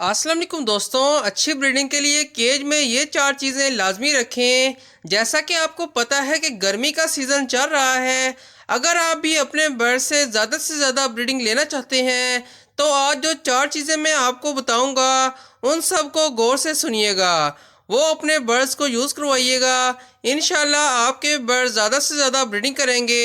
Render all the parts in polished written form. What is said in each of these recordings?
अस्सलाम वालेकुम दोस्तों, अच्छी ब्रीडिंग के लिए केज में ये 4 चीज़ें लाजमी रखें। जैसा कि आपको पता है कि गर्मी का सीज़न चल रहा है। अगर आप भी अपने बर्ड से ज़्यादा ब्रीडिंग लेना चाहते हैं तो आज जो 4 चीज़ें मैं आपको बताऊंगा उन सब को गौर से सुनिएगा। वो अपने बर्ड्स को यूज़ करवाइएगा। इंशाल्लाह आपके बर्ड ज़्यादा से ज़्यादा ब्रीडिंग करेंगे।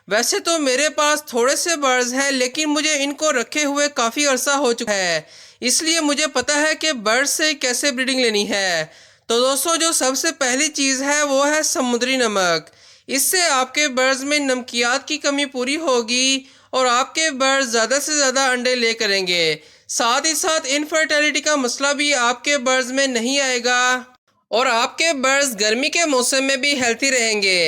वैसे तो मेरे पास थोड़े से बर्ड्स हैं लेकिन मुझे इनको रखे हुए काफ़ी अरसा हो चुका है, इसलिए मुझे पता है कि बर्ड से कैसे ब्रीडिंग लेनी है। तो दोस्तों, जो सबसे पहली चीज़ है वो है समुद्री नमक। इससे आपके बर्ड्स में नमकियात की कमी पूरी होगी और आपके बर्ड्स ज़्यादा से ज़्यादा अंडे ले करेंगे। साथ ही साथ इनफर्टिलिटी का मसला भी आपके बर्ड्स में नहीं आएगा और आपके बर्ड्स गर्मी के मौसम में भी हेल्थी रहेंगे।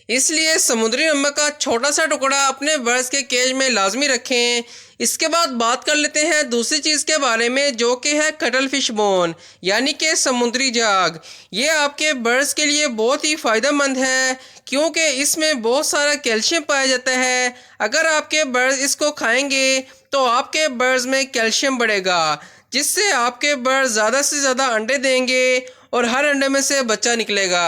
इसलिए समुद्री नमक का छोटा सा टुकड़ा अपने बर्ड्स के केज में लाजमी रखें। इसके बाद बात कर लेते हैं दूसरी चीज़ के बारे में, जो कि है कटल फिश बोन यानी कि समुद्री जाग। ये आपके बर्ड्स के लिए बहुत ही फ़ायदेमंद है क्योंकि इसमें बहुत सारा कैल्शियम पाया जाता है। अगर आपके बर्ड्स इसको खाएंगे तो आपके बर्ड्स में कैल्शियम बढ़ेगा, जिससे आपके बर्ड्स ज़्यादा से ज़्यादा अंडे देंगे और हर अंडे में से बच्चा निकलेगा।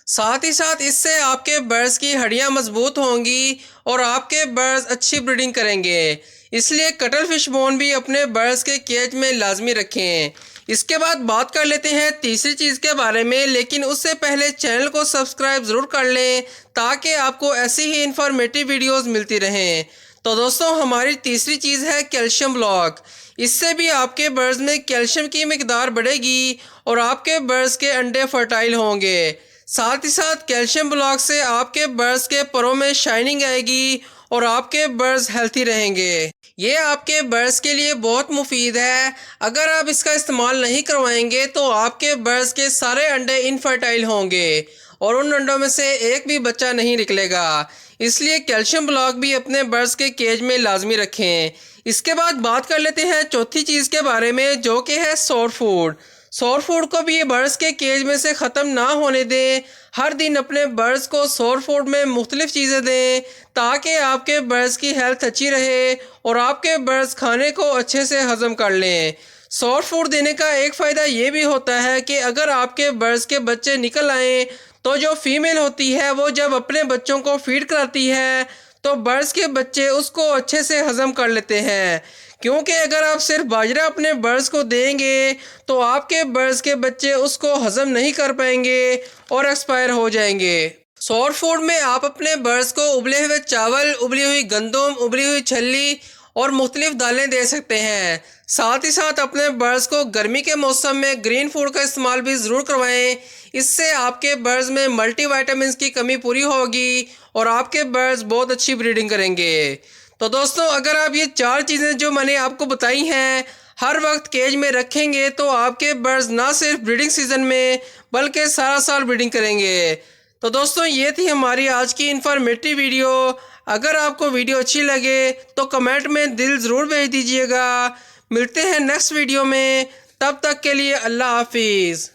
साथ ही साथ इससे आपके बर्ड्स की हड्डियां मजबूत होंगी और आपके बर्ड्स अच्छी ब्रीडिंग करेंगे। इसलिए कटल फिश बोन भी अपने बर्ड्स के केज में लाजमी रखें। इसके बाद बात कर लेते हैं तीसरी चीज़ के बारे में, लेकिन उससे पहले चैनल को सब्सक्राइब ज़रूर कर लें ताकि आपको ऐसी ही इंफॉर्मेटिव वीडियोस मिलती रहें। तो दोस्तों, हमारी तीसरी चीज़ है कैल्शियम ब्लॉक। इससे भी आपके बर्ड्स में कैल्शियम की मिकदार बढ़ेगी और आपके बर्ड्स के अंडे फर्टाइल होंगे। साथ ही साथ कैल्शियम ब्लॉक से आपके बर्ड्स के परों में शाइनिंग आएगी और आपके बर्ड्स हेल्थी रहेंगे। ये आपके बर्ड्स के लिए बहुत मुफीद है। अगर आप इसका इस्तेमाल नहीं करवाएंगे तो आपके बर्ड्स के सारे अंडे इनफर्टाइल होंगे और उन अंडों में से एक भी बच्चा नहीं निकलेगा। इसलिए कैल्शियम ब्लॉक भी अपने बर्ड्स के केज में लाजमी रखें। इसके बाद बात कर लेते हैं चौथी चीज़ के बारे में, जो कि है सोर फूड। सोर फूड को भी ये बर्ड्स के केज में से ख़त्म ना होने दें। हर दिन अपने बर्ड्स को सोर फूड में मुख्तलिफ चीज़ें दें ताकि आपके बर्ड्स की हेल्थ अच्छी रहे और आपके बर्ड्स खाने को अच्छे से हज़म कर लें। सोर फूड देने का एक फ़ायदा ये भी होता है कि अगर आपके बर्ड्स के बच्चे निकल आएँ तो जो फीमेल होती है वो जब अपने बच्चों को फीड कराती है तो बर्ड्स के बच्चे उसको अच्छे से हज़म कर लेते हैं। क्योंकि अगर आप सिर्फ बाजरा अपने बर्ड्स को देंगे तो आपके बर्ड्स के बच्चे उसको हज़म नहीं कर पाएंगे और एक्सपायर हो जाएंगे। सोर फूड में आप अपने बर्ड्स को उबले हुए चावल, उबली हुई गंदम, उबली हुई छल्ली और मुख्तलिफ दालें दे सकते हैं। साथ ही साथ अपने बर्ड्स को गर्मी के मौसम में ग्रीन फूड का इस्तेमाल भी ज़रूर करवाएं। इससे आपके बर्ड्स में मल्टीविटामिन्स की कमी पूरी होगी और आपके बर्ड्स बहुत अच्छी ब्रीडिंग करेंगे। तो दोस्तों, अगर आप ये 4 चीज़ें जो मैंने आपको बताई हैं हर वक्त केज में रखेंगे तो आपके बर्ड्स ना सिर्फ ब्रीडिंग सीज़न में बल्कि सारा साल ब्रीडिंग करेंगे। तो दोस्तों, ये थी हमारी आज की इंफॉर्मेटिव वीडियो। अगर आपको वीडियो अच्छी लगे तो कमेंट में दिल ज़रूर भेज दीजिएगा। मिलते हैं नेक्स्ट वीडियो में, तब तक के लिए अल्लाह हाफिज़।